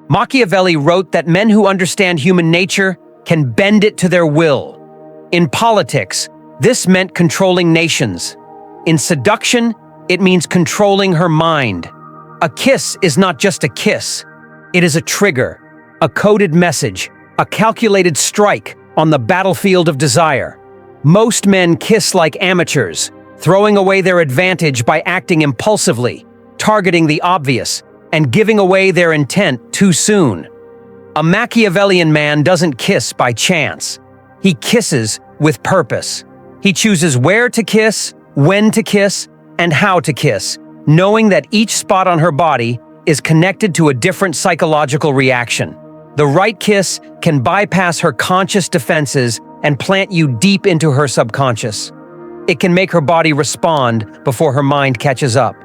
Machiavelli wrote that men who understand human nature can bend it to their will. In politics, this meant controlling nations. In seduction, it means controlling her mind. A kiss is not just a kiss. It is a trigger, a coded message, a calculated strike on the battlefield of desire. Most men kiss like amateurs, throwing away their advantage by acting impulsively, targeting the obvious, and giving away their intent too soon. A Machiavellian man doesn't kiss by chance. He kisses with purpose. He chooses where to kiss, when to kiss, and how to kiss, knowing that each spot on her body is connected to a different psychological reaction. The right kiss can bypass her conscious defenses and plant you deep into her subconscious. It can make her body respond before her mind catches up.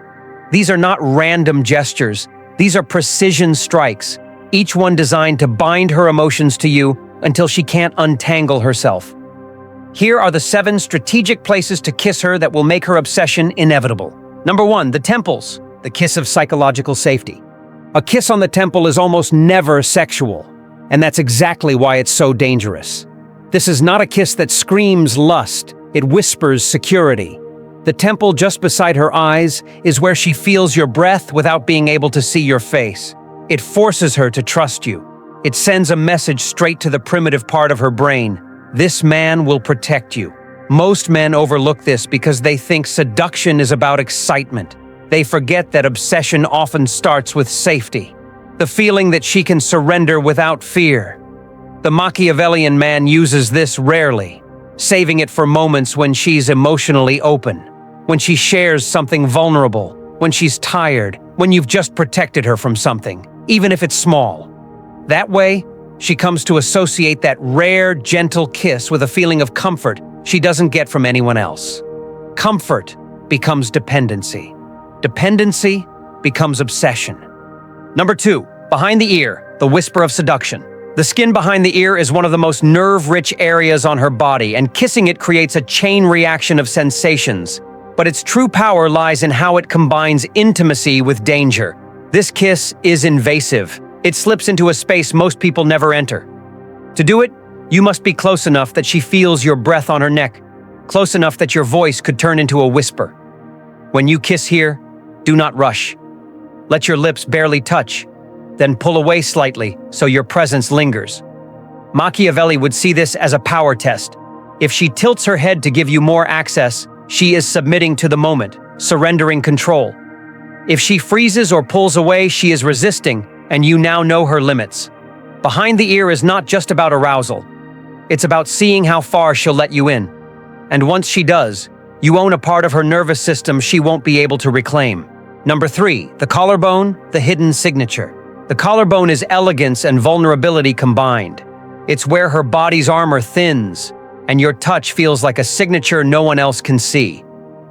These are not random gestures. These are precision strikes, each one designed to bind her emotions to you until she can't untangle herself. Here are the 7 strategic places to kiss her that will make her obsession inevitable. Number 1, the temples, the kiss of psychological safety. A kiss on the temple is almost never sexual, and that's exactly why it's so dangerous. This is not a kiss that screams lust, it whispers security. The temple just beside her eyes is where she feels your breath without being able to see your face. It forces her to trust you. It sends a message straight to the primitive part of her brain. This man will protect you. Most men overlook this because they think seduction is about excitement. They forget that obsession often starts with safety, the feeling that she can surrender without fear. The Machiavellian man uses this rarely, saving it for moments when she's emotionally open, when she shares something vulnerable, when she's tired, when you've just protected her from something, even if it's small. That way, she comes to associate that rare, gentle kiss with a feeling of comfort she doesn't get from anyone else. Comfort becomes dependency. Dependency becomes obsession. Number 2, behind the ear, the whisper of seduction. The skin behind the ear is one of the most nerve-rich areas on her body, and kissing it creates a chain reaction of sensations. But its true power lies in how it combines intimacy with danger. This kiss is invasive. It slips into a space most people never enter. To do it, you must be close enough that she feels your breath on her neck, close enough that your voice could turn into a whisper. When you kiss here, do not rush. Let your lips barely touch, then pull away slightly so your presence lingers. Machiavelli would see this as a power test. If she tilts her head to give you more access, she is submitting to the moment, surrendering control. If she freezes or pulls away, she is resisting, and you now know her limits. Behind the ear is not just about arousal. It's about seeing how far she'll let you in. And once she does, you own a part of her nervous system she won't be able to reclaim. Number 3, the collarbone, the hidden signature. The collarbone is elegance and vulnerability combined. It's where her body's armor thins, and your touch feels like a signature no one else can see.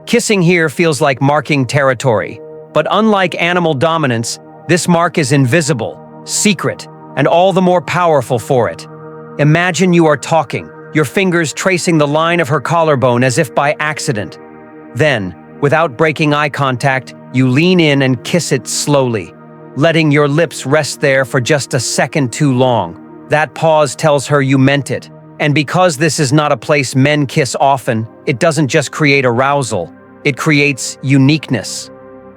Kissing here feels like marking territory, but unlike animal dominance, this mark is invisible, secret, and all the more powerful for it. Imagine you are talking, your fingers tracing the line of her collarbone as if by accident. Then, without breaking eye contact, you lean in and kiss it slowly, letting your lips rest there for just a second too long. That pause tells her you meant it. And because this is not a place men kiss often, it doesn't just create arousal, it creates uniqueness.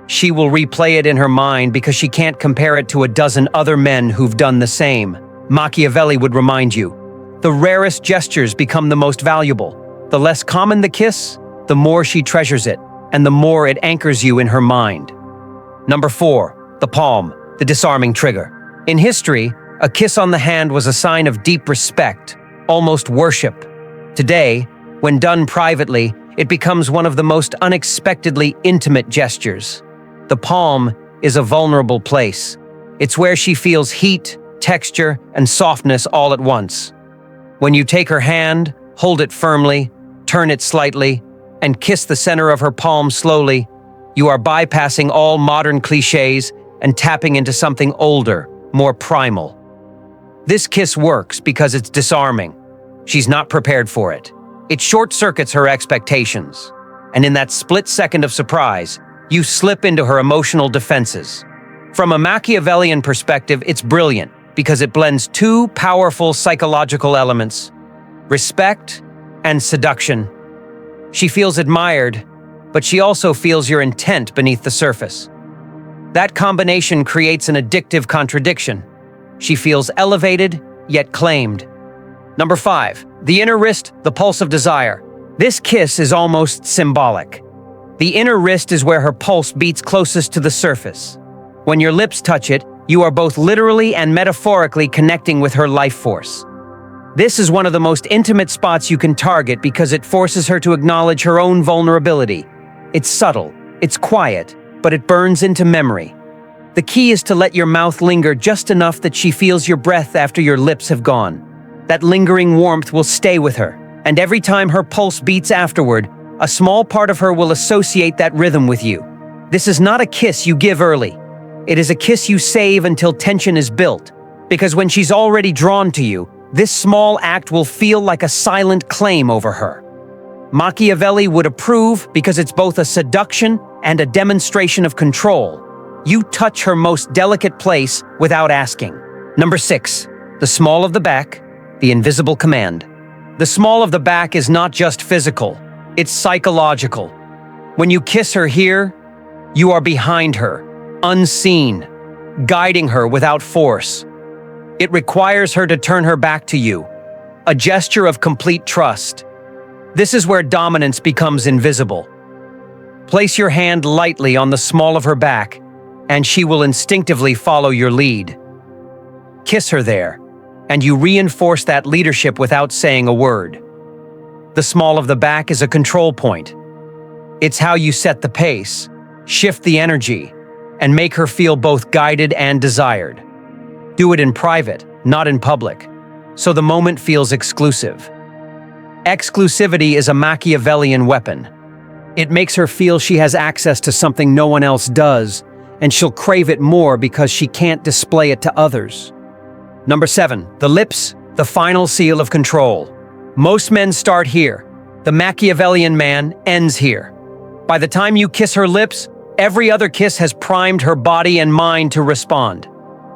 She will replay it in her mind because she can't compare it to a dozen other men who've done the same. Machiavelli would remind you, the rarest gestures become the most valuable. The less common the kiss, the more she treasures it, and the more it anchors you in her mind. Number 4, the palm, the disarming trigger. In history, a kiss on the hand was a sign of deep respect, almost worship. Today, when done privately, it becomes one of the most unexpectedly intimate gestures. The palm is a vulnerable place. It's where she feels heat, texture, and softness all at once. When you take her hand, hold it firmly, turn it slightly, and kiss the center of her palm slowly, you are bypassing all modern cliches and tapping into something older, more primal. This kiss works because it's disarming. She's not prepared for it. It short-circuits her expectations. And in that split second of surprise, you slip into her emotional defenses. From a Machiavellian perspective, it's brilliant because it blends two powerful psychological elements: respect and seduction. She feels admired, but she also feels your intent beneath the surface. That combination creates an addictive contradiction. She feels elevated, yet claimed. Number 5, the inner wrist, the pulse of desire. This kiss is almost symbolic. The inner wrist is where her pulse beats closest to the surface. When your lips touch it, you are both literally and metaphorically connecting with her life force. This is one of the most intimate spots you can target because it forces her to acknowledge her own vulnerability. It's subtle, it's quiet, but it burns into memory. The key is to let your mouth linger just enough that she feels your breath after your lips have gone. That lingering warmth will stay with her, and every time her pulse beats afterward, a small part of her will associate that rhythm with you. This is not a kiss you give early. It is a kiss you save until tension is built, because when she's already drawn to you, this small act will feel like a silent claim over her. Machiavelli would approve because it's both a seduction and a demonstration of control. You touch her most delicate place without asking. Number 6, the small of the back, the invisible command. The small of the back is not just physical, it's psychological. When you kiss her here, you are behind her, unseen, guiding her without force. It requires her to turn her back to you, a gesture of complete trust. This is where dominance becomes invisible. Place your hand lightly on the small of her back, and she will instinctively follow your lead. Kiss her there, and you reinforce that leadership without saying a word. The small of the back is a control point. It's how you set the pace, shift the energy, and make her feel both guided and desired. Do it in private, not in public, so the moment feels exclusive. Exclusivity is a Machiavellian weapon. It makes her feel she has access to something no one else does, and she'll crave it more because she can't display it to others. Number 7, the lips, the final seal of control. Most men start here. The Machiavellian man ends here. By the time you kiss her lips, every other kiss has primed her body and mind to respond.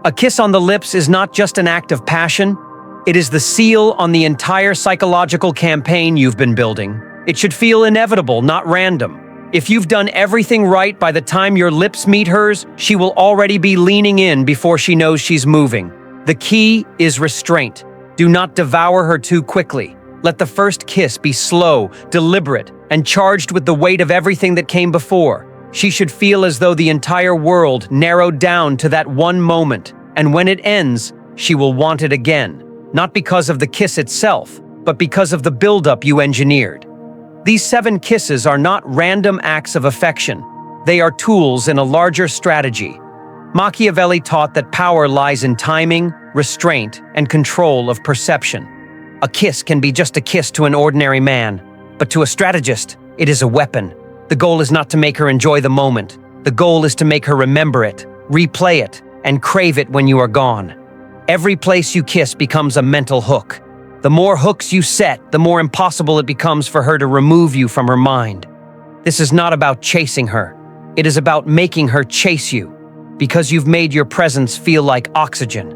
A kiss on the lips is not just an act of passion, it is the seal on the entire psychological campaign you've been building. It should feel inevitable, not random. If you've done everything right by the time your lips meet hers, she will already be leaning in before she knows she's moving. The key is restraint. Do not devour her too quickly. Let the first kiss be slow, deliberate, and charged with the weight of everything that came before. She should feel as though the entire world narrowed down to that one moment, and when it ends, she will want it again. Not because of the kiss itself, but because of the buildup you engineered. These 7 kisses are not random acts of affection. They are tools in a larger strategy. Machiavelli taught that power lies in timing, restraint, and control of perception. A kiss can be just a kiss to an ordinary man, but to a strategist, it is a weapon. The goal is not to make her enjoy the moment. The goal is to make her remember it, replay it, and crave it when you are gone. Every place you kiss becomes a mental hook. The more hooks you set, the more impossible it becomes for her to remove you from her mind. This is not about chasing her. It is about making her chase you, because you've made your presence feel like oxygen.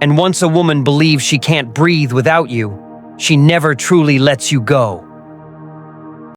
And once a woman believes she can't breathe without you, she never truly lets you go.